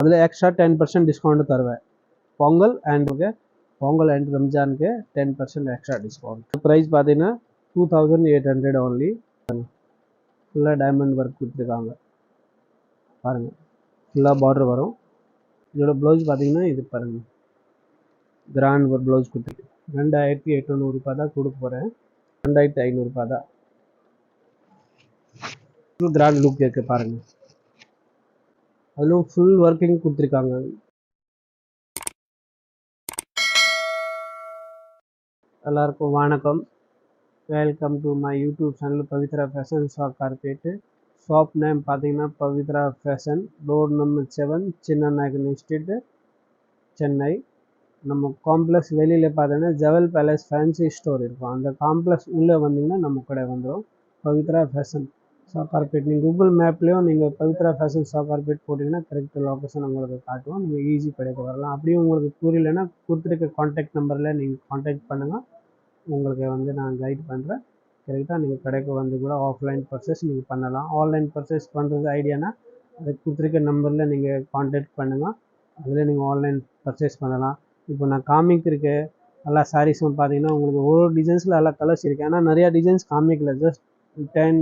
அதில் extra 10% discount தருவேன். Pongal and ரம்ஜானுக்கு 10% எக்ஸ்ட்ரா டிஸ்கவுண்ட். ப்ரைஸ் பார்த்தீங்கன்னா 2800 only. ஃபுல்லாக டைமண்ட் ஒர்க் கொடுத்துருக்காங்க பாருங்கள். ஃபுல்லாக பார்டர் வரும். இதோட ப்ளவுஸ் பார்த்தீங்கன்னா இது பாருங்கள், கிராண்ட் ஒரு ப்ளவுஸ் கொடுத்துருக்கு. 2800 ரூபாய் தான் கொடுக்க போகிறேன். 2500 ரூபாய் தான். ஃபுல் கிராண்ட் லுக் இருக்குது பாருங்கள். அதிலும் ஃபுல் ஒர்க்கிங் கொடுத்துருக்காங்க. எல்லாருக்கும் வணக்கம். Welcome to my YouTube channel Pavithra fashion shop கார்பேட்டு. ஷாப் நேம் பார்த்தீங்கன்னா Pavithra fashion, door number 7, Chinna நாயக்கன் ஸ்ட்ரீட்டு, சென்னை. நம்ம காம்ப்ளெக்ஸ் வெளியில் பார்த்தீங்கன்னா ஜவல் பேலஸ் ஃபேன்சி ஸ்டோர் இருக்கும். அந்த காம்ப்ளெக்ஸ் உள்ளே வந்தீங்கன்னா நம்ம கடை வந்துடும், பவித்ரா ஃபேஷன் ஷாப் கார்பேட். நீங்கள் கூகுள் மேப்லேயும் நீங்கள் பவித்ரா ஃபேஷன் ஷாப் கார்பேட் போட்டிங்கன்னா கரெக்ட் லொக்கேஷன் உங்களுக்கு காட்டுவோம். நீங்கள் ஈஸி கடைக்கு வரலாம். அப்படியும் உங்களுக்கு புரியலைன்னா கொடுத்துருக்க கான்டாக்ட் நம்பரில் நீங்கள் கான்டாக்ட் பண்ணுங்கள். உங்களுக்கு வந்து நான் கைட் பண்ணுறேன். கரெக்டாக நீங்கள் கடைக்கு வந்து கூட ஆஃப்லைன் பர்ச்சேஸ் நீங்கள் பண்ணலாம். ஆன்லைன் பர்ச்சேஸ் பண்ணுறது ஐடியானா அதை கொடுத்துருக்க நம்பரில் நீங்கள் கான்டாக்ட் பண்ணுங்கள். அதில் நீங்கள் ஆன்லைன் பர்ச்சேஸ் பண்ணலாம். இப்போ நான் காமிக்கிருக்க எல்லா சாரீஸும் பார்த்தீங்கன்னா உங்களுக்கு ஒரு டிசைன்ஸில் எல்லா கலர்ஸ் இருக்குது. ஆனால் நிறையா டிசைன்ஸ் காமிக்கல, ஜஸ்ட் 10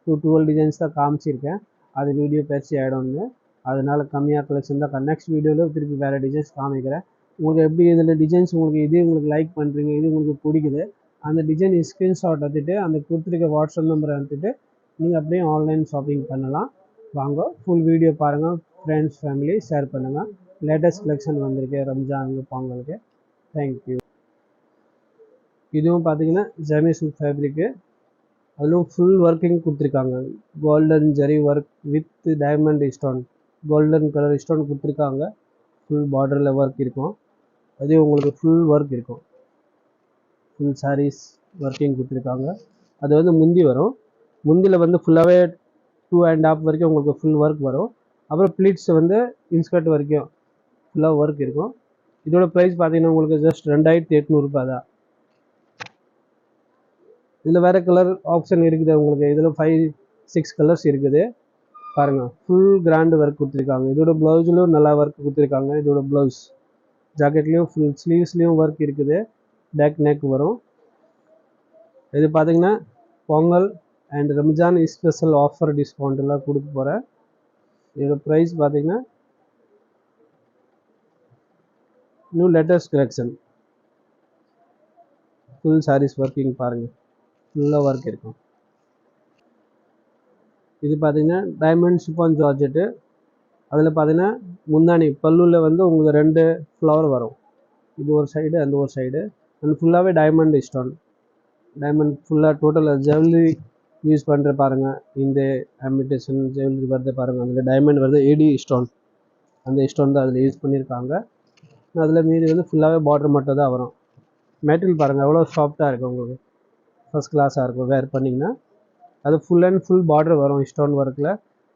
to 12 டிசைன்ஸ் தான் காமிச்சிருக்கேன். அது வீடியோ பேச்சு ஆகிடும்னு, அதனால கம்மியாக கலெக்ஷன் தான். நெக்ஸ்ட் வீடியோவில் திருப்பி வேறு டிசைன்ஸ் காமிக்கிறேன். உங்களுக்கு எப்படி இதில் டிசைன்ஸ் உங்களுக்கு லைக் பண்ணுறீங்க, இது உங்களுக்கு பிடிக்குது, அந்த டிசைன் ஸ்க்ரீன்ஷாட் எடுத்துகிட்டு அந்த கொடுத்துருக்க வாட்ஸ்அப் நம்பரை எடுத்துகிட்டு நீங்கள் அப்படியே ஆன்லைன் ஷாப்பிங் பண்ணலாம். வாங்க ஃபுல் வீடியோ பாருங்கள், ஃப்ரெண்ட்ஸ் ஃபேமிலி ஷேர் பண்ணுங்கள். லேட்டஸ்ட் கலெக்ஷன் வந்திருக்கு ரம்ஜானுக்கு பொங்கலுக்கு. தேங்க்யூ. இதுவும் பார்த்தீங்கன்னா ஜெமி சில்க் ஃபேப்ரிக்கு, அதிலும் ஃபுல் ஒர்க்கிங் கொடுத்துருக்காங்க. Golden zari work with diamond stone, golden colour stone கொடுத்துருக்காங்க. ஃபுல் பார்டரில் ஒர்க் இருக்கும். அதே உங்களுக்கு ஃபுல் ஒர்க் இருக்கும். ஃபுல் சாரீஸ் ஒர்க்கிங் கொடுத்துருக்காங்க. அது வந்து முந்தி வரும். முந்தியில் வந்து ஃபுல்லாகவே 2.5 வரைக்கும் உங்களுக்கு ஃபுல் ஒர்க் வரும். அப்புறம் ப்ளீட்ஸ் வந்து இன்ஸ்கர்ட் வரைக்கும் ஃபுல்லாக ஒர்க் இருக்கும். இதோட ப்ரைஸ் பார்த்தீங்கன்னா உங்களுக்கு ஜஸ்ட் 2800 ரூபாய் தான். இதில் வேறு கலர் ஆப்ஷன் இருக்குது உங்களுக்கு. இதில் 5-6 கலர்ஸ் இருக்குது பாருங்கள். ஃபுல் கிராண்ட் ஒர்க் கொடுத்துருக்காங்க. இதோட ப்ளவுஸ்லையும் நல்லா ஒர்க் கொடுத்துருக்காங்க. இதோட ப்ளவுஸ் ஜாக்கெட்லேயும் ஃபுல் ஸ்லீவ்ஸ்லேயும் ஒர்க் இருக்குது. பேக் நெக் வரும். இது பார்த்தீங்கன்னா Pongal and Ramzan special offer discount எல்லாம் கொடுக்க போகிறேன். இதோட ப்ரைஸ் பார்த்தீங்கன்னா new latest collection. Full sarees working பாருங்கள், ஃபுல்லாக ஒர்க் இருக்கும். இது பார்த்தீங்கன்னா டைமண்ட் ஷிஃபான் ஜார்ஜெட்டு. அதில் பார்த்தீங்கன்னா முந்தானி பல்லுவில் வந்து உங்களுக்கு 2 ஃப்ளவர் வரும். இது ஒரு சைடு அந்த ஒரு சைடு. அண்ட் ஃபுல்லாகவே டைமண்ட் ஸ்டோன். டைமண்ட் ஃபுல்லாக டோட்டல் ஜுவல்லரி யூஸ் பண்ணுற பாருங்கள். இந்த அமிடேஷன் ஜுவல்லரி வருது பாருங்கள். அதில் டைமண்ட் வருது, ஏடி ஸ்டோன், அந்த ஸ்டோன் தான் அதில் யூஸ் பண்ணியிருக்காங்க. அதில் மீதி வந்து ஃபுல்லாகவே பார்டர் மட்டும் தான் வரும். மெட்டீரியல் பாருங்கள் எவ்வளோ சாஃப்டாக இருக்குது, உங்களுக்கு ஃபஸ்ட் கிளாஸாக இருக்கும் வேர் பண்ணிங்கன்னா. அது ஃபுல் அண்ட் ஃபுல் பார்டர் வரும் ஸ்டோன் ஒர்க்கில்.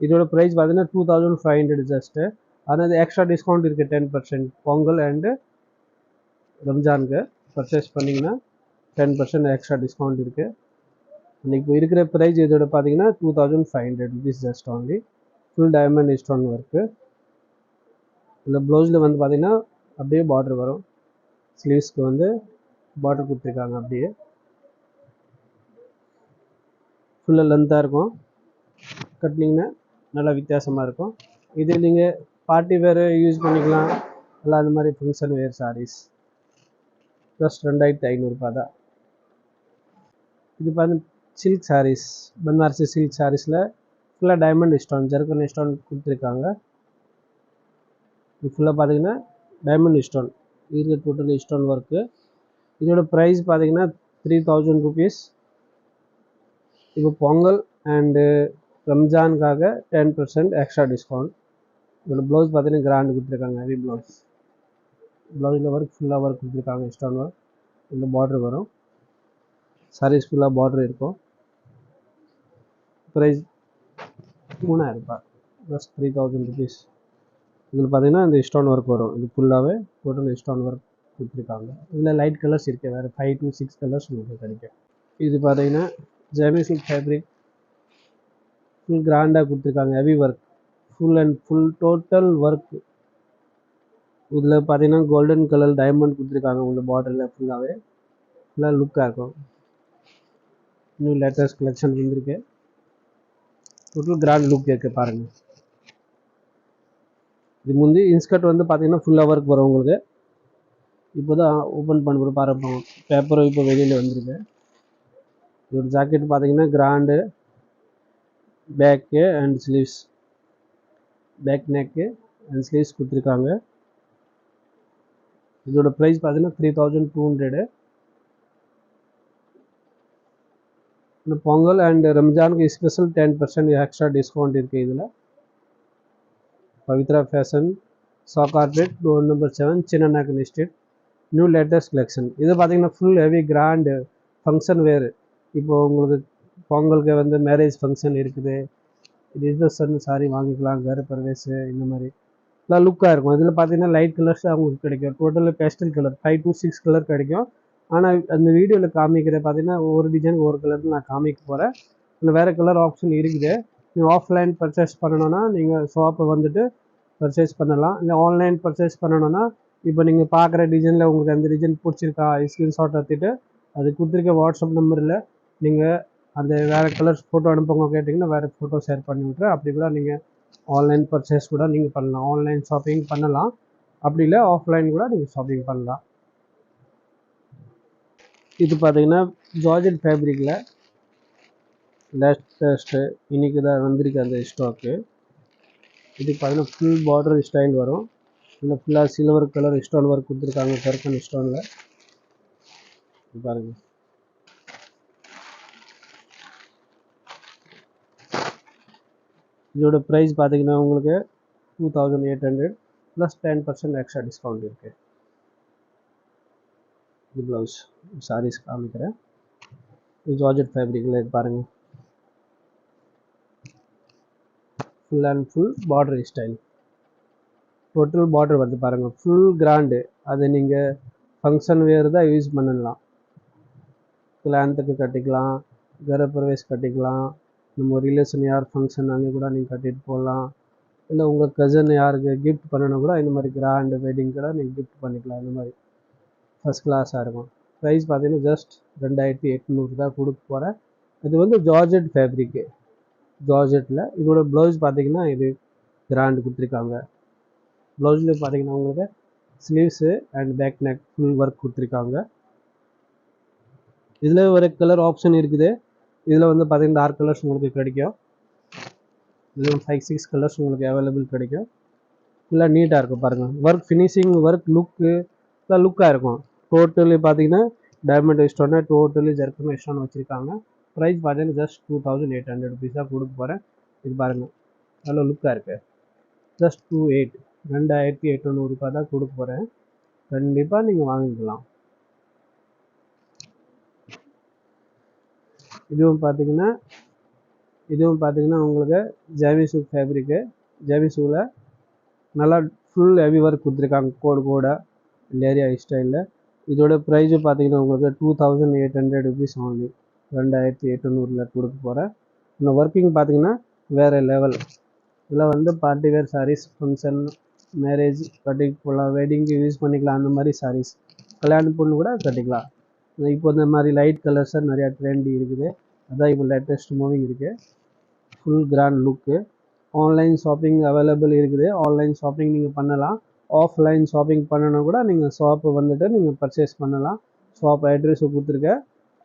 இதோட ப்ரைஸ் பார்த்தீங்கன்னா 2500 ஜஸ்ட்டு. ஆனால் அது எக்ஸ்ட்ரா டிஸ்கவுண்ட் இருக்குது 10%. பொங்கல் அண்டு ரம்ஜானுக்கு பர்ச்சேஸ் பண்ணிங்கன்னா 10% எக்ஸ்ட்ரா டிஸ்கவுண்ட் இருக்குது. இப்போ இருக்கிற ப்ரைஸ் இதோட பார்த்தீங்கன்னா 2500 rupees just only. Full diamond stone work. இந்த ப்ளவுஸில் வந்து பார்த்தீங்கன்னா அப்படியே பார்டர் வரும். ஸ்லீவ்ஸ்க்கு வந்து பார்டர் கொடுத்துருக்காங்க. அப்படியே ஃபுல்லாக லென்த்தாக இருக்கும். கட்டினீங்கன்னா நல்லா வித்தியாசமாக இருக்கும். இது நீங்கள் பார்ட்டி வேறு யூஸ் பண்ணிக்கலாம், எல்லாம் அந்த மாதிரி ஃபங்க்ஷன் வேர் சாரீஸ். ஜஸ்ட் 2500 ரூபாய் தான். இது பார்த்து சில்க் சாரீஸ், பனாரசி சில்க் சாரீஸில் ஃபுல்லாக டைமண்ட் ஸ்டோன், ஜர்கன் ஸ்டோன் கொடுத்துருக்காங்க. இது ஃபுல்லாக பார்த்தீங்கன்னா டைமண்ட் ஸ்டோன், இது டோட்டல் ஸ்டோன் ஒர்க்கு. இதோட ப்ரைஸ் பார்த்தீங்கன்னா 3000 rupees. இப்போ பொங்கல் அண்டு ரம்ஜானுக்காக 10% எக்ஸ்ட்ரா டிஸ்கவுண்ட். இதோட ப்ளவுஸ் பார்த்தீங்கன்னா கிராண்ட் கொடுத்துருக்காங்க. Heavy blouse. ப்ளவுஸில் ஒர்க் ஃபுல்லாக ஒர்க் கொடுத்துருக்காங்க, ஸ்டோன் ஒர்க். இந்த பார்டர் வரும். சாரீஸ் ஃபுல்லாக பார்டர் இருக்கும். ப்ரைஸ் 3000 ரூபாய், ப்ளஸ் 3000 rupees. இதில் பார்த்தீங்கன்னா இந்த ஸ்டோன் ஒர்க் வரும். இது ஃபுல்லாகவே டோட்டல் ஸ்டோன் ஒர்க் கொடுத்துருக்காங்க. இதில் லைட் கலர்ஸ் இருக்குது, வேறு 5 to 6 கலர்ஸ் உங்களுக்கு கிடைக்கும். இது பார்த்தீங்கன்னா ஜெமி சில்க் ஃபேப்ரிக், ஃபுல் கிராண்டாக கொடுத்துருக்காங்க. Heavy work, full and full total work இதில் பார்த்தீங்கன்னா கோல்டன் கலர் டைமண்ட் கொடுத்துருக்காங்க உள்ள பார்டரில் ஃபுல்லாகவே லுக்காக இருக்கும். நியூ லேட்டஸ்ட் கலெக்ஷன் வந்திருக்கு. டோட்டல் கிராண்ட் லுக் இருக்குது பாருங்கள். இது முந்தி இன்ஸ்கர்ட் வந்து பார்த்தீங்கன்னா ஃபுல்லாக ஒர்க் வரும் உங்களுக்கு. இப்போ தான் ஓப்பன் பண்ண பாருங்க, பேப்பரும் இப்போ வெளியில் வந்துருக்கு. இதோட ஜாக்கெட் பார்த்தீங்கன்னா grand back and sleeves, back neck and sleeves கொடுத்துருக்காங்க. இதோட ப்ரைஸ் பார்த்தீங்கன்னா 3200. இந்த பொங்கல் அண்ட் ரம்ஜானுக்கு ஸ்பெஷல் 10% எக்ஸ்ட்ரா டிஸ்கவுண்ட் இருக்குது. இதில் Pavithra fashion Sowcarpet door number 7 Chinnanaickan estate, new latest collection. இது பார்த்தீங்கன்னா ஃபுல் ஹெவி கிராண்டு ஃபங்க்ஷன் வேறு. இப்போது உங்களுக்கு பொங்கலுக்கு வந்து மேரேஜ் ஃபங்க்ஷன் இருக்குது, ரிசப்ஷன் சாரி வாங்கிக்கலாம், கரு பர்வேஸு இந்த மாதிரி நல்லா லுக்காக இருக்கும். இதில் பார்த்தீங்கன்னா லைட் கலர்ஸ் அவங்களுக்கு கிடைக்கும். Total pastel colour 5 to 6 colour கிடைக்கும். ஆனால் அந்த வீடியோவில் காமிக்கிறது பார்த்தீங்கன்னா ஒரு டிசைன் ஒரு கலருக்கு நான் காமிக்க போகிறேன். இல்லை வேறு கலர் ஆப்ஷன் இருக்குது. நீங்கள் ஆஃப்லைன் பர்ச்சேஸ் பண்ணணுன்னா நீங்கள் ஷாப்பை வந்துட்டு பர்ச்சேஸ் பண்ணலாம். இல்லை ஆன்லைன் பர்ச்சேஸ் பண்ணணுன்னா இப்போ நீங்கள் பார்க்குற டிசைனில் உங்களுக்கு அந்த டிசைன் பிடிச்சிருக்கா ஸ்க்ரீன்ஷாட் எடுத்துட்டு அது கொடுத்துருக்க வாட்ஸ்அப் நம்பரில் நீங்கள் அந்த வேறு கலர்ஸ் ஃபோட்டோ அனுப்புங்க கேட்டிங்கன்னா வேறு ஃபோட்டோ ஷேர் பண்ணி விட்றேன். அப்படி கூட நீங்கள் ஆன்லைன் பர்ச்சேஸ் கூட நீங்கள் பண்ணலாம், ஆன்லைன் ஷாப்பிங் பண்ணலாம். அப்படி இல்லை ஆஃப்லைன் கூட நீங்கள் ஷாப்பிங் பண்ணலாம். இது பார்த்தீங்கன்னா ஜார்ஜெட் ஃபேப்ரிக்கில் லேட்டஸ்ட்டு இன்றைக்கி தான் வந்திருக்கு அந்த ஸ்டாக்கு. இது பார்த்தீங்கன்னா ஃபுல் பார்டர் ஸ்டைல் வரும். இல்லை ஃபுல்லாக சில்வர் கலர் ஸ்டோன் ஒர்க் கொடுத்துருக்காங்க, கருக்கன் ஸ்டோனில். இது பாருங்கள். இதோட ப்ரைஸ் பார்த்தீங்கன்னா உங்களுக்கு 2800 ப்ளஸ் 10% எக்ஸ்ட்ரா டிஸ்கவுண்ட் இருக்குது. இது ப்ளவுஸ் சாரீஸ் காமிக்கிறேன். இது ஜார்ஜெட் ஃபேப்ரிக்கில் பாருங்கள், full and full border style. Total border வருது பாருங்கள், ஃபுல் கிராண்டு. அது நீங்கள் ஃபங்க்ஷன் வேறு தான் யூஸ் பண்ணலாம். கல்யாணத்துக்கு கட்டிக்கலாம், கரப்பிரவேஷ் கட்டிக்கலாம், நம்ம ரிலேஷன் யார் ஃபங்க்ஷன் அங்கே கூட நீங்கள் கட்டிட்டு போகலாம். இல்லை உங்கள் கசன் யாருக்கு கிஃப்ட் பண்ணணும் கூட இந்த மாதிரி கிராண்டு வெட்டிங் கூட நீங்கள் கிஃப்ட் பண்ணிக்கலாம். இந்த மாதிரி ஃபஸ்ட் கிளாஸாக இருக்கும். ப்ரைஸ் பார்த்தீங்கன்னா ஜஸ்ட் 2800 தான் கொடுக்க போகிறேன். இது வந்து ஜார்ஜெட் ஃபேப்ரிக்கு, ஜார்ஜெட்டில். இதோட ப்ளவுஸ் பார்த்தீங்கன்னா இது கிராண்டு கொடுத்துருக்காங்க. ப்ளவுஸில் பார்த்தீங்கன்னா உங்களுக்கு sleeves and back neck full work கொடுத்துருக்காங்க. இதில் ஒரு கலர் ஆப்ஷன் இருக்குது. இதில் வந்து பார்த்தீங்கன்னா டார்க் கலர்ஸ் உங்களுக்கு கிடைக்கும். இதில் 5-6 கலர்ஸ் உங்களுக்கு அவைலபிள் கிடைக்கும். ஃபுல்லாக நீட்டாக இருக்கும் பாருங்கள். ஒர்க் ஃபினிஷிங் ஒர்க் லுக்கு எல்லாம் லுக்காக இருக்கும். டோட்டலி பார்த்தீங்கன்னா டைமண்ட் ஸ்டோன்னு டோட்டலி ஜர்க்கன் ஸ்டோன் வச்சுருக்காங்க. ப்ரைஸ் பார்த்தீங்கன்னா ஜஸ்ட் 2800 rupees தான் கொடுக்க போகிறேன். இது பாருங்கள் எவ்வளோ லுக்காக இருக்குது. ஜஸ்ட் 2800 ரூபாய் தான் கொடுக்க போகிறேன். கண்டிப்பாக நீங்கள் வாங்கிக்கலாம். இதுவும் பார்த்தீங்கன்னா உங்களுக்கு ஜாமிசூ ஃபேப்ரிக்கு. ஜாமிசூவில் நல்லா ஃபுல் ஹெவி ஒர்க் கொடுத்துருக்காங்க, கோடா லேரியா ஸ்டைலில். இதோட ப்ரைஸு பார்த்தீங்கன்னா உங்களுக்கு 2800 rupees only. 2800 கொடுக்க போகிறேன். இந்த ஒர்க்கிங் பார்த்தீங்கன்னா வேறு லெவல். இதில் வந்து party wear saris, function marriage கட்டிக்கு போகலாம், வெட்டிங்க்கு யூஸ் பண்ணிக்கலாம். அந்த மாதிரி சாரீஸ் கல்யாண பொண்ணு கூட கட்டிக்கலாம். இப்போ இந்த மாதிரி லைட் கலர்ஸாக நிறையா ட்ரெண்ட் இருக்குது. அதான் இப்போ லேட்டஸ்ட் மூவிங் இருக்குது. Full grand look. Online shopping available இருக்குது. ஆன்லைன் ஷாப்பிங் நீங்கள் பண்ணலாம். ஆஃப்லைன் ஷாப்பிங் பண்ணணும் கூட நீங்கள் ஷாப்பு வந்துட்டு நீங்கள் பர்ச்சேஸ் பண்ணலாம். ஷாப் அட்ரெஸ் கொடுத்துருக்கேன்.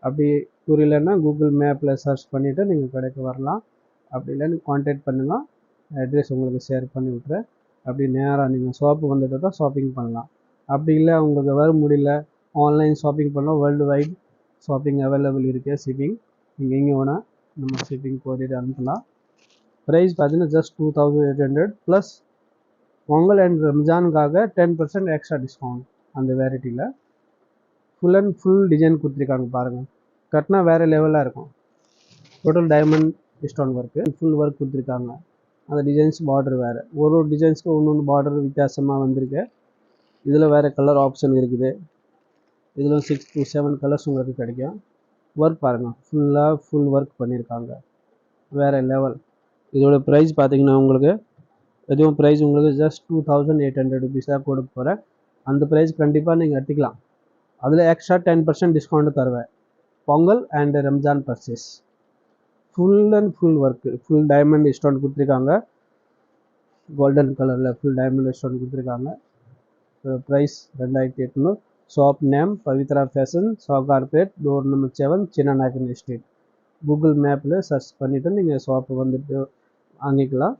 அப்படி புரியலன்னா கூகுள் மேப்பில் சர்ச் பண்ணிவிட்டு நீங்கள் கடைக்கு வரலாம். அப்படி இல்லைன்னு கான்டாக்ட் பண்ணுங்கள், அட்ரெஸ் உங்களுக்கு ஷேர் பண்ணி விட்றேன். அப்படி நேராக நீங்கள் ஷாப்பு வந்துட்டு தான் ஷாப்பிங் பண்ணலாம். அப்படி இல்லை உங்களுக்கு வர முடியல, ஆன்லைன் ஷாப்பிங் பண்ணலாம், வேர்ல்டு வைட் ஷாப்பிங் அவைலபிள் இருக்குது. ஷிப்பிங் நீங்கள் எங்கே வேணால் நம்ம ஷிப்பிங் கோரியர் அனுப்பலாம். ப்ரைஸ் பார்த்தீங்கன்னா ஜஸ்ட் 2800 ப்ளஸ் பொங்கல் அண்ட் ரம்ஜானுக்காக 10% எக்ஸ்ட்ரா டிஸ்கவுண்ட். அந்த வெரைட்டியில் ஃபுல் அண்ட் ஃபுல் டிசைன் கொடுத்துருக்காங்க பாருங்கள். கட்டினா வேறு லெவலாக இருக்கும். Total diamond stone work full work கொடுத்துருக்காங்க. அந்த டிசைன்ஸ் பார்டர் வேறு, ஒரு டிசைன்ஸ்க்கு ஒன்று பார்டர் வித்தியாசமாக வந்திருக்கு. இதில் வேறு கலர் ஆப்ஷன் இருக்குது. இதில் 6 to 7 கலர்ஸ் உங்களுக்கு கிடைக்கும். ஒர்க் பாருங்கள், ஃபுல் ஒர்க் பண்ணியிருக்காங்க, வேறு லெவல். இதோட ப்ரைஸ் பார்த்தீங்கன்னா உங்களுக்கு எதுவும் ப்ரைஸ் உங்களுக்கு ஜஸ்ட் 2800 rupees தான் கொடுக்க போகிறேன். அந்த ப்ரைஸ் கண்டிப்பாக நீங்கள் எடுத்துக்கலாம். அதில் எக்ஸ்ட்ரா 10% டிஸ்கவுண்ட் தருவேன். Pongal and Ramzan purchase. Full and full work, full diamond stone கொடுத்துருக்காங்க. கோல்டன் கலரில் ஃபுல் டைமண்ட் ஸ்டோன் கொடுத்துருக்காங்க. Price 2800. Shop name Pavithra fashion, Sowcarpet, door number 7, Chinna Naickan estate. Google மேப்பில் சர்ச் பண்ணிவிட்டு நீங்கள் ஷாப்பு வந்துட்டு வாங்கிக்கலாம்.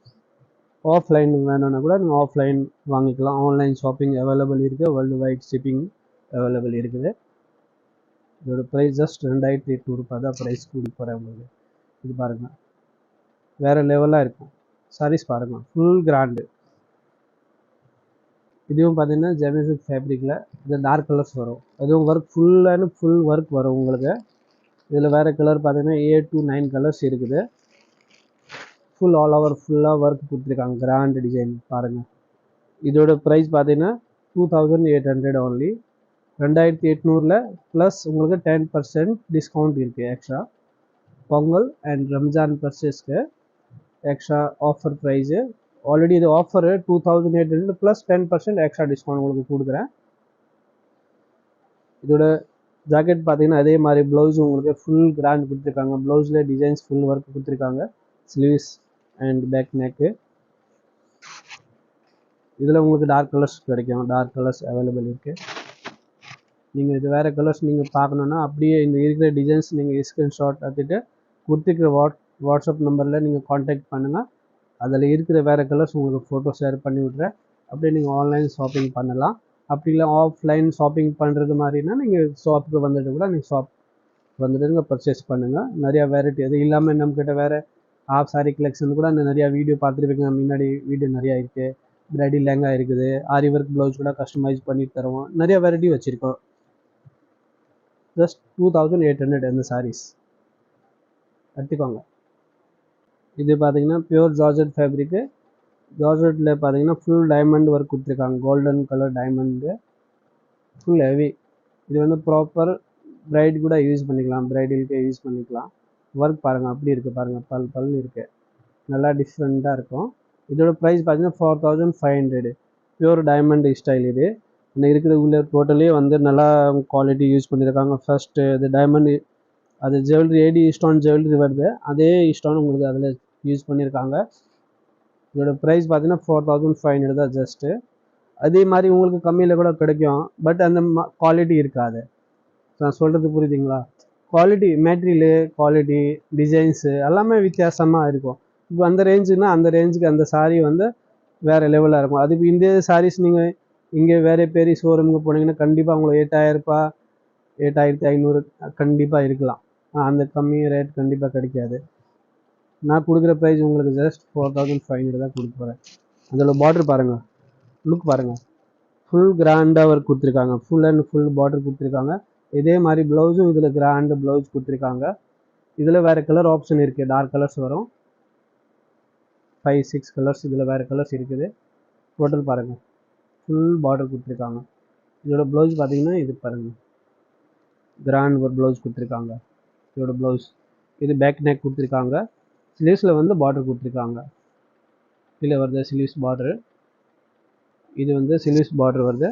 ஆஃப்லைன் வேணும்னா கூட நீங்கள் ஆஃப்லைன் வாங்கிக்கலாம். ஆன்லைன் ஷாப்பிங் அவைலபிள் இருக்குது. வேர்ல்டு வைட் ஷிப்பிங் அவைலபிள் இருக்குது. இதோட ப்ரைஸ் ஜஸ்ட் 2800 ரூபாய் தான் ப்ரைஸ் கொடுக்க போகிறேன் உங்களுக்கு. இது பாருங்கள், வேறு லெவலாக இருக்கும். சாரீஸ் பாருங்கள், ஃபுல் கிராண்டு. இதுவும் பார்த்தீங்கன்னா ஜெமிசு ஃபேப்ரிக்கில் இது டார்க் கலர்ஸ் வரும். அதுவும் work full and full work வரும் உங்களுக்கு. இதில் வேறு கலர் பார்த்தீங்கன்னா 8 to 9 கலர்ஸ் இருக்குது. ஃபுல் ஆல் ஓவர் ஃபுல்லாக ஒர்க் கொடுத்துருக்காங்க. கிராண்ட் டிசைன் பாருங்கள். இதோட ப்ரைஸ் பார்த்தீங்கன்னா 2800 only. 2800 ப்ளஸ் உங்களுக்கு 10% டிஸ்கவுண்ட் இருக்குது எக்ஸ்ட்ரா. பொங்கல் அண்ட் ரம்ஜான் பர்ச்சேஸ்க்கு எக்ஸ்ட்ரா ஆஃபர் ப்ரைஸு. ஆல்ரெடி இது ஆஃபரு 2800 ப்ளஸ் 10% எக்ஸ்ட்ரா டிஸ்கவுண்ட் உங்களுக்கு கொடுக்குறேன். இதோட ஜாக்கெட் பார்த்தீங்கன்னா அதே மாதிரி ப்ளவுஸ் உங்களுக்கு ஃபுல் கிராண்ட் கொடுத்துருக்காங்க. ப்ளவுஸில் டிசைன்ஸ் ஃபுல் ஒர்க் கொடுத்துருக்காங்க. Sleeves and back neck. இதில் உங்களுக்கு டார்க் கலர்ஸ் கிடைக்கும். டார்க் கலர்ஸ் அவைலபிள் இருக்குது. நீங்கள் இது வேறு கலர்ஸ் நீங்கள் பார்க்கணுன்னா அப்படியே இந்த இருக்கிற டிசைன்ஸ் நீங்கள் ஸ்க்ரீன்ஷாட் எடுத்துகிட்டு கொடுத்துருக்கிற வாட்ஸ்அப் நம்பரில் நீங்கள் காண்டாக்ட் பண்ணுங்கள். அதில் இருக்கிற வேறு கலர்ஸ் உங்களுக்கு ஃபோட்டோ ஷேர் பண்ணி விட்றேன். அப்படியே நீங்கள் ஆன்லைன் ஷாப்பிங் பண்ணலாம். அப்படி இல்லை ஆஃப்லைன் ஷாப்பிங் பண்ணுறது மாதிரினா நீங்கள் ஷாப்புக்கு வந்துட்டு கூட நீங்கள் ஷாப் வந்துட்டு நீங்கள் பர்ச்சேஸ் பண்ணுங்கள். நிறையா வெரைட்டி அது இல்லாமல் நம்மக்கிட்ட வேறு ஆஃப் சாரி கலெக்ஷன் கூட நிறையா வீடியோ பார்த்துருப்பீங்க. முன்னாடி வீடியோ நிறையா இருக்குது. பிரைடல் லெஹங்கா இருக்குது. ஆரி ஒர்க் ப்ளவுஸ் கூட கஸ்டமைஸ் பண்ணி தருவோம். நிறையா வெரைட்டி வச்சுருக்கோம். ஜஸ்ட் 2800 இந்த சாரீஸ் எடுத்துக்கோங்க. இது பார்த்தீங்கன்னா பியூர் ஜார்ஜெட் ஃபேப்ரிக்கு. ஜார்ஜெட்டில் பார்த்தீங்கன்னா ஃபுல் டைமண்ட் ஒர்க் கொடுத்துருக்காங்க. Golden colour diamond, full heavy. இது வந்து ப்ராப்பர் பிரைட் கூட யூஸ் பண்ணிக்கலாம். பிரைடலுக்கு யூஸ் பண்ணிக்கலாம். ஒர்க் பாருங்கள் அப்படி இருக்குது பாருங்கள். பல்னு இருக்குது. நல்லா டிஃப்ரெண்ட்டாக இருக்கும். இதோட ப்ரைஸ் பார்த்தீங்கன்னா 4500. Pure diamond style. இது இன்னும் இருக்கிற உள்ள டோட்டலே வந்து நல்லா குவாலிட்டி யூஸ் பண்ணியிருக்காங்க. ஃபஸ்ட்டு இது டைமண்ட் அது ஜுவல்லரி ஏடி ஸ்டோன் ஜுவல்லரி வருது. அதே ஸ்டோன் உங்களுக்கு அதில் யூஸ் பண்ணியிருக்காங்க. இதோட ப்ரைஸ் பார்த்தீங்கன்னா 4500 தான் ஜஸ்ட்டு. அதே மாதிரி உங்களுக்கு கம்மியில் கூட கிடைக்கும். பட் அந்த குவாலிட்டி இருக்காது. நான் சொல்கிறது புரியுதுங்களா? குவாலிட்டி மெட்டீரியலு, குவாலிட்டி, டிசைன்ஸு எல்லாமே வித்தியாசமாக இருக்கும். இப்போ அந்த ரேஞ்சுன்னா அந்த ரேஞ்சுக்கு அந்த சாரீ வந்து வேறு லெவலாக இருக்கும். அது இந்த சாரீஸ் நீங்கள் இங்கே வேறு பெரிய ஷோரூமுக்கு போனீங்கன்னா கண்டிப்பாக உங்களுக்கு 8000 ரூபாய் 8500 கண்டிப்பாக இருக்கலாம். அந்த கம்மி ரேட் கண்டிப்பாக கிடைக்காது. நான் கொடுக்குற ப்ரைஸ் உங்களுக்கு ஜஸ்ட் 4500 தான் கொடுக்க போகிறேன். அதில் பார்டர் பாருங்கள், லுக் பாருங்கள். ஃபுல் கிராண்டாக ஒர்க் கொடுத்துருக்காங்க. ஃபுல் அண்ட் ஃபுல் பார்டர் கொடுத்துருக்காங்க. இதே மாதிரி ப்ளவுஸும் இதில் கிராண்டு ப்ளவுஸ் கொடுத்துருக்காங்க. இதில் வேறு கலர் ஆப்ஷன் இருக்குது. டார்க் கலர்ஸ் வரும். 5-6 கலர்ஸ் இதில் வேறு கலர்ஸ் இருக்குது. டோட்டல் பாருங்கள், ஃபுல் பார்டர் கொடுத்துருக்காங்க. இதோட ப்ளவுஸ் பார்த்தீங்கன்னா இது பாருங்கள், கிராண்ட் ஒரு ப்ளவுஸ் கொடுத்துருக்காங்க. இதோட ப்ளவுஸ் இது பேக் நெக் கொடுத்துருக்காங்க. ஸ்லீவ்ஸில் வந்து பார்டர் கொடுத்துருக்காங்க. கீழே வருது ஸ்லீவ்ஸ் பார்டரு. இது வந்து ஸ்லீவ்ஸ் பார்டர் வருது.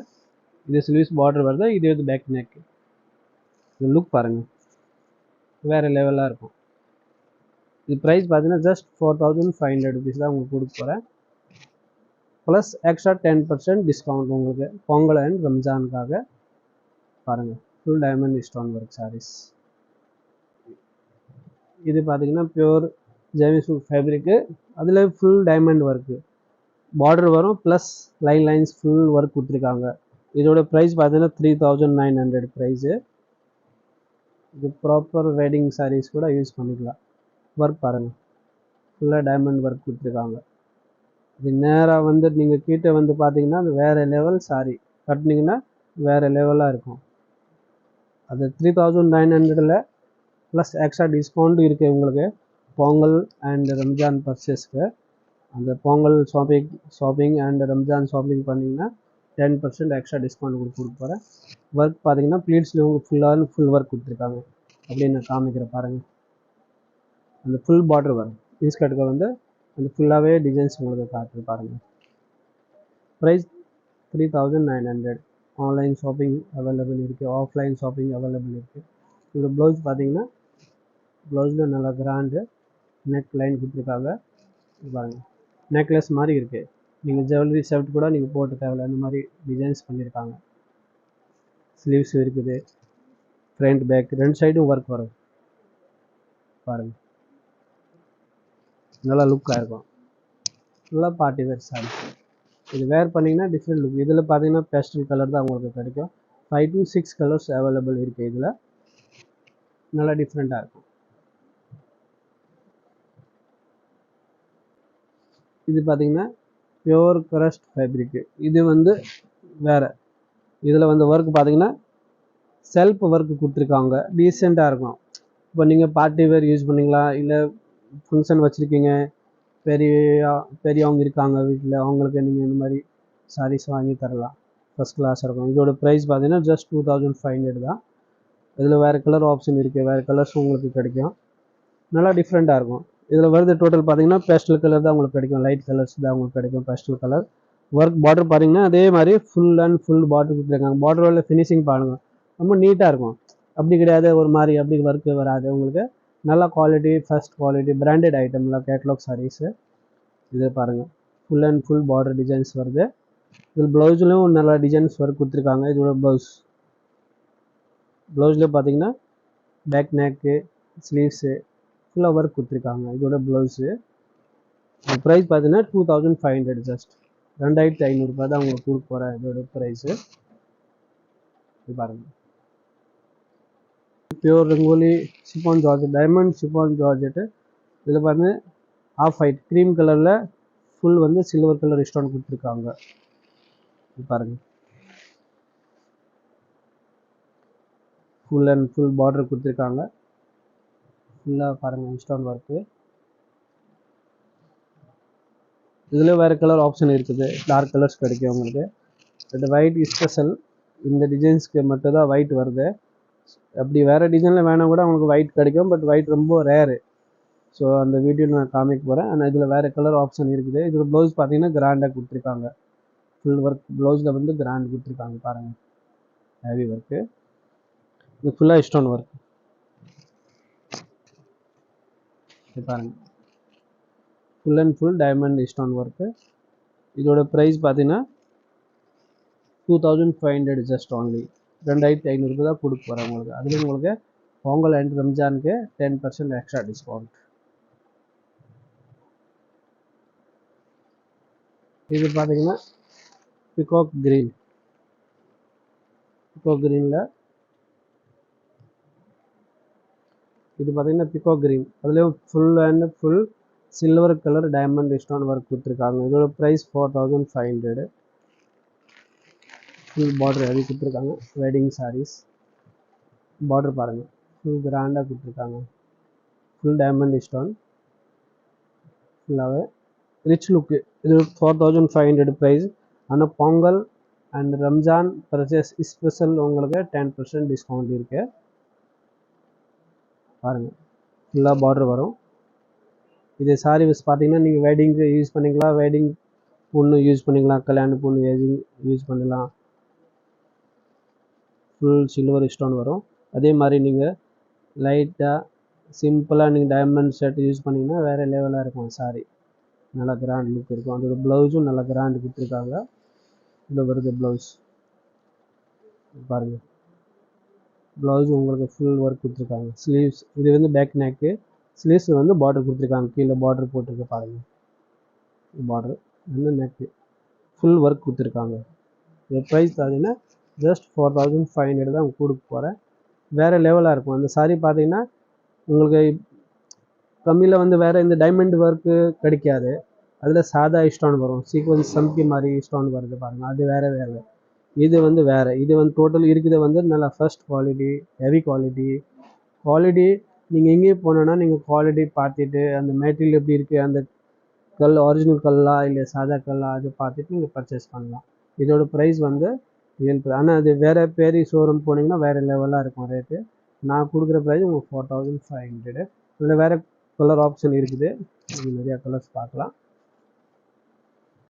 இது ஸ்லீவ்ஸ் பார்டர் வருது. இது வந்து பேக் நெக். இது லுக் பாருங்கள், வேறு லெவலாக இருக்கும். இது ப்ரைஸ் பார்த்தீங்கன்னா ஜஸ்ட் 4500 rupees தான் உங்களுக்கு கொடுக்க போகிறேன். ப்ளஸ் எக்ஸ்ட்ரா 10% டிஸ்கவுண்ட் உங்களுக்கு பொங்கல் அண்ட் ரம்ஜானுக்காக. பாருங்கள், full diamond stone work sarees. இது பார்த்தீங்கன்னா பியூர் ஜெமிசு ஃபேப்ரிக்கு. அதில் ஃபுல் டைமண்ட் ஒர்க்கு பார்டர் வரும். ப்ளஸ் லைன்ஸ் ஃபுல் ஒர்க் கொடுத்துருக்காங்க. இதோட ப்ரைஸ் பார்த்தீங்கன்னா 3900 ப்ரைஸு. இது ப்ராப்பர் வெட்டிங் சாரீஸ் கூட யூஸ் பண்ணிக்கலாம். ஒர்க் பாருங்கள், ஃபுல்லாக டைமண்ட் ஒர்க் கொடுத்துருக்காங்க. இது நேராக வந்து நீங்கள் கிட்டே வந்து பார்த்தீங்கன்னா அது வேறு லெவல் சாரீ கட்டினீங்கன்னா வேறு லெவலாக இருக்கும். அது 3900 ப்ளஸ் எக்ஸ்ட்ரா டிஸ்கவுண்ட் இருக்குது உங்களுக்கு பொங்கல் அண்ட் ரம்ஜான் பர்ச்சேஸ்க்கு. அந்த Pongal shopping and Ramzan shopping பண்ணிங்கன்னா 10% எக்ஸ்ட்ரா டிஸ்கவுண்ட் கொடுக்க போகிறேன். ஒர்க் பார்த்தீங்கன்னா ப்ளீட்ஸில் உங்களுக்கு ஃபுல் ஒர்க் கொடுத்துருக்காங்க. அப்படின்னு நான் காமிக்கிறேன் பாருங்கள். அந்த ஃபுல் பார்டர் வரும். இன்ஸ்கர்ட்டுக்கு வந்து அந்த ஃபுல்லாகவே டிசைன்ஸ் உங்களுக்கு காட்டுது பாருங்கள். ப்ரைஸ் 3900. ஆன்லைன் ஷாப்பிங் அவைலபிள் இருக்குது, ஆஃப்லைன் ஷாப்பிங் அவைலபிள் இருக்குது. இதோட ப்ளவுஸ் பார்த்தீங்கன்னா ப்ளவுஸில் நல்லா கிராண்டு நெக் லைன் கொடுத்துருக்காங்க பாருங்கள். நெக்லஸ் மாதிரி இருக்குது, நீங்கள் ஜுவல்லரி செட் கூட நீங்கள் போட்டு தேவையில்ல, அந்த மாதிரி டிசைன்ஸ் பண்ணியிருக்காங்க. ஸ்லீவ்ஸ் இருக்குது, ஃப்ரண்ட் பேக் ரெண்டு சைடும் ஒர்க் வரும் பாருங்கள். நல்லா லுக்காக இருக்கும், நல்லா பார்ட்டி வேர் சாரி. இது வேர் பண்ணிங்கன்னா டிஃப்ரெண்ட் லுக். இதில் பார்த்தீங்கன்னா பேஸ்டல் கலர் தான் உங்களுக்கு கிடைக்கும். 5 to 6 கலர்ஸ் அவைலபிள் இருக்குது. இதில் நல்லா டிஃப்ரெண்ட்டாக இருக்கும். இது பார்த்தீங்கன்னா பியோர் க்ரஷ்ட் ஃபேப்ரிக்கு. இது வந்து வேறு. இதில் வந்து ஒர்க் பார்த்தீங்கன்னா செல்ஃப் ஒர்க் கொடுத்துருக்காங்க, டீசெண்டாக இருக்கும். இப்போ நீங்கள் பார்ட்டி வேர் யூஸ் பண்ணிங்களா, இல்லை ஃபங்க்ஷன் வச்சுருக்கீங்க, பெரியவங்க இருக்காங்க வீட்டில், அவங்களுக்கு நீங்கள் இந்த மாதிரி சாரீஸ் வாங்கி தரலாம், ஃபஸ்ட் கிளாஸாக இருக்கும். இதோட ப்ரைஸ் பார்த்தீங்கன்னா ஜஸ்ட் 2500 தான். இதில் வேறு கலர் ஆப்ஷன் இருக்குது, வேறு கலர்ஸ் உங்களுக்கு கிடைக்கும், நல்லா டிஃப்ரெண்ட்டாக இருக்கும். இதில் வருது டோட்டல் பார்த்தீங்கன்னா பேஸ்டல் கலர் தான் உங்களுக்கு கிடைக்கும், லைட் கலர்ஸ் தான் உங்களுக்கு கிடைக்கும் பேஸ்டல் கலர். ஒர்க் பார்டர் பார்த்தீங்கன்னா அதே மாதிரி ஃபுல் அண்ட் ஃபுல் பார்டர் கொடுத்துருக்காங்க. பார்டரோட ஃபினிஷிங் பாருங்கள், ரொம்ப நீட்டாக இருக்கும். அப்படி கிடையாது ஒரு மாதிரி அப்படி ஒர்க்கு வராது உங்களுக்கு. நல்ல குவாலிட்டி, ஃபஸ்ட் குவாலிட்டி பிராண்டட் ஐட்டம்லாம் கேட்லாக் சாரீஸு. இதை பாருங்கள், full and full border designs வருது. இதில் ப்ளவுஸ்லையும் நல்லா டிசைன்ஸ் ஒர்க் கொடுத்துருக்காங்க. இதோட ப்ளவுஸில் பார்த்தீங்கன்னா பேக் நெக்கு, ஸ்லீவ்ஸு ஃபுல்லாக ஒர்க் கொடுத்துருக்காங்க. இதோட ப்ளவுஸு ப்ரைஸ் பார்த்தீங்கன்னா 2500, ஜஸ்ட் 2500 தான் உங்களுக்கு கொடுக்க போகிறேன். இதோட ப்ரைஸு இது பாருங்கள். Pure rangoli chiffon georgette, diamond chiffon georgette. இதில் பாருங்கள் ஆஃப் ஒயிட் க்ரீம் கலரில் ஃபுல் வந்து சில்வர் கலர் ஸ்டோன் கொடுத்துருக்காங்க. இது பாருங்கள், ஃபுல் அண்ட் ஃபுல் பார்டர் கொடுத்துருக்காங்க. ஃபுல்லாக பாருங்கள் ஸ்டோன் ஒர்க்கு. இதில் வேறு கலர் ஆப்ஷன் இருக்குது, டார்க் கலர்ஸ் கிடைக்கும் உங்களுக்கு. பட் ஒயிட் ஸ்பெஷல், இந்த டிசைன்ஸ்க்கு மட்டும் தான் ஒயிட் வருது. அப்படி வேறு டிசைனில் வேணால் கூட உங்களுக்கு ஒயிட் கிடைக்கும், பட் ஒயிட் ரொம்ப ரேரு. ஸோ அந்த வீடியோவில் நான் காமிக்க போகிறேன். ஆனால் இதில் வேறு கலர் ஆப்ஷன் இருக்குது. இதில் ப்ளவுஸ் பார்த்தீங்கன்னா கிராண்டாக கொடுத்துருக்காங்க, ஃபுல் ஒர்க் ப்ளவுஸில் வந்து கிராண்ட் கொடுத்துருக்காங்க பாருங்கள், ஹெவி ஒர்க்கு. இது ஃபுல்லாக ஸ்டோன் ஒர்க். இது பாருங்கள், full and full diamond stone work. இதோட ப்ரைஸ் பார்த்தீங்கன்னா 2500, ஜஸ்ட் ஓன்லி 2500 தான் கொடுக்க போகிறேன் உங்களுக்கு. அதுலேயும் உங்களுக்கு பொங்கல் அண்ட் ரம்ஜானுக்கு 10% எக்ஸ்ட்ரா டிஸ்கவுண்ட். இது பார்த்தீங்கன்னா பிகாக் க்ரீனில் இது பார்த்தீங்கன்னா பிகாக் க்ரீன், அதுலேயும் full and full silver colour diamond stone work கொடுத்துருக்காங்க. இதோட ப்ரைஸ் 4500. ஃபுல் பார்டர் ஹெவி கொடுத்துருக்காங்க. வெட்டிங் சாரீஸ் பார்டர் பாருங்கள், ஃபுல் கிராண்டாக கொடுத்துருக்காங்க, ஃபுல் டைமண்ட் ஸ்டோன், ஃபுல்லாகவே ரிச் லுக்கு. இது 4500 ப்ரைஸ். ஆனால் Pongal and Ramzan purchase special உங்களுக்கு 10% டிஸ்கவுண்ட் இருக்குது பாருங்கள். ஃபுல்லாக பார்டர் வரும். இது சாரி வச்சு பார்த்தீங்கன்னா நீங்கள் வெட்டிங்க்கு யூஸ் பண்ணிக்கலாம், வெட்டிங் பொண்ணு யூஸ் பண்ணிக்கலாம், கல்யாண பொண்ணு யூஸ் பண்ணலாம். ஃபுல் சில்வர் ஸ்டோன் வரும். அதே மாதிரி நீங்கள் லைட்டாக சிம்பிளாக நீங்கள் டைமண்ட் செட் யூஸ் பண்ணிங்கன்னா வேறு லெவலாக இருக்கும் சாரி, நல்லா கிராண்ட் லுக் இருக்கும். அதோட ப்ளவுஸும் நல்லா கிராண்ட் கொடுத்துருக்காங்க. இதில் வருது ப்ளவுஸ் பாருங்கள், ப்ளவுஸ் உங்களுக்கு ஃபுல் ஒர்க் கொடுத்துருக்காங்க. ஸ்லீவ்ஸ் இது வந்து பேக் நெக்கு, ஸ்லீவ்ஸ் வந்து பார்டர் கொடுத்துருக்காங்க, கீழே பார்டர் போட்டிருக்கு பாருங்கள். பார்டர் வந்து நெக்கு ஃபுல் ஒர்க் கொடுத்துருக்காங்க. இது ப்ரைஸ் பார்த்தீங்கன்னா ஜஸ்ட் 4500 தான் கொடுக்க போகிறேன். வேறு லெவலாக இருக்கும் அந்த சாரீ. பார்த்தீங்கன்னா உங்களுக்கு கம்மியில் வந்து வேறு இந்த டைமண்ட் ஒர்க்கு கிடைக்காது, அதில் சாதா ஸ்டோன் வரும், சீக்வன்ஸ் சம்கி மாதிரி ஸ்டோன் வருது பாருங்கள், அது வேறு. இது வந்து வேறு, இது வந்து டோட்டல் இருக்குது வந்து நல்லா ஃபஸ்ட் குவாலிட்டி, ஹெவி குவாலிட்டி. நீங்கள் எங்கேயும் போனோன்னா நீங்கள் குவாலிட்டி பார்த்துட்டு அந்த மெட்டீரியல் எப்படி இருக்குது, அந்த கல் ஒரிஜினல் கல்லா இல்லை சாதா கல்லா, அது பார்த்துட்டு நீங்கள் பர்ச்சேஸ் பண்ணலாம். இதோட ப்ரைஸ் வந்து ஆனால் அது வேறு பெரிய ஷோரூம் போனீங்கன்னா வேறு லெவலாக இருக்கும் ரேட்டு. நான் கொடுக்குற ப்ரைஸ் உங்களுக்கு 4500. இதில் வேறு கலர் ஆப்ஷன் இருக்குது, நிறையா கலர்ஸ் பார்க்கலாம்.